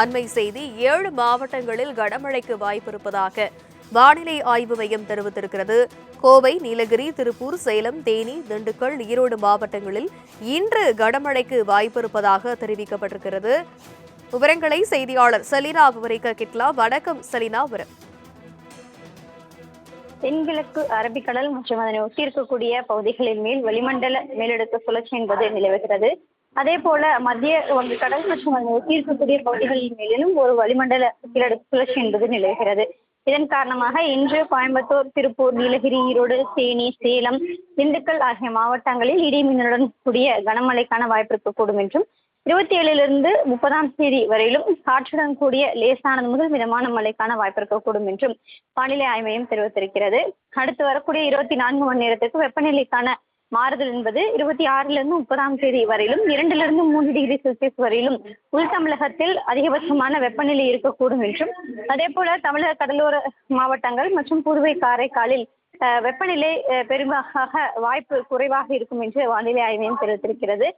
அண்மை செய்தி 7 மாவட்டங்களில் கனமழைக்கு வாய்ப்பிருப்பதாக வானிலை ஆய்வு மையம் தெரிவித்திருக்கிறது. கோவை, நீலகிரி, திருப்பூர், சேலம், தேனி, திண்டுக்கல், ஈரோடு மாவட்டங்களில் இன்று கனமழைக்கு வாய்ப்பிருப்பதாக தெரிவிக்கப்பட்டிருக்கிறது. விவரங்களை செய்தியாளர் செலினா விவரிக்க கேட்கலாம். வணக்கம் செலினா. தென்கிழக்கு அரபிக்கடல் மற்றும் அதனை ஒட்டி இருக்கக்கூடிய பகுதிகளின் மேல் வளிமண்டல மேலடுக்கு சுழற்சி என்பது நிலவுகிறது. அதே போல மத்திய வங்கக்கடல் மற்றும் அதனை ஒட்டி இருக்கக்கூடிய பகுதிகளின் மேலும் ஒரு வளிமண்டல கீழடுக்கு சுழற்சி என்பது நிலவுகிறது. இதன் காரணமாக இன்று கோயம்புத்தூர், திருப்பூர், நீலகிரி, ஈரோடு, தேனி, சேலம், திண்டுக்கல் ஆகிய மாவட்டங்களில் இடி மின்னலுடன் கூடிய கனமழைக்கான வாய்ப்பு இருக்கக்கூடும் என்றும் 27 30 தேதி வரையிலும் காற்றுடன் கூடிய லேசானது முதல் மிதமான மழைக்கான வாய்ப்பு இருக்கக்கூடும் என்றும் வானிலை ஆய்வு மையம் தெரிவித்திருக்கிறது. அடுத்து வரக்கூடிய 24 மணி நேரத்திற்கு வெப்பநிலைக்கான மாறுதல் என்பது 26 30 தேதி வரையிலும் 2 3 டிகிரி செல்சியஸ் வரையிலும் உள் தமிழகத்தில் அதிகபட்சமான வெப்பநிலை இருக்கக்கூடும் என்றும், அதே போல தமிழக கடலோர மாவட்டங்கள் மற்றும் புதுவை, காரைக்காலில் வெப்பநிலை பெரும்பாக வாய்ப்பு குறைவாக இருக்கும் என்று வானிலை ஆய்வு மையம் தெரிவித்திருக்கிறது.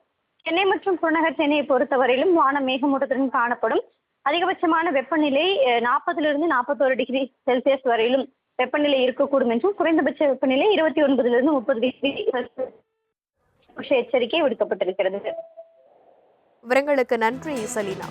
சென்னை மற்றும் புறநகர் சென்னையை பொறுத்தவரையிலும் வானம் மேகமூட்டத்துடன் காணப்படும். அதிகபட்சமான வெப்பநிலை 40 41 டிகிரி செல்சியஸ் வரையிலும் வெப்பநிலை இருக்கக்கூடும் என்றும், குறைந்தபட்ச வெப்பநிலை 29 30 டிகிரி செல்சியஸ் எச்சரிக்கை விடுக்கப்பட்டிருக்கிறது. விவரங்களுக்கு நன்றி செலினா.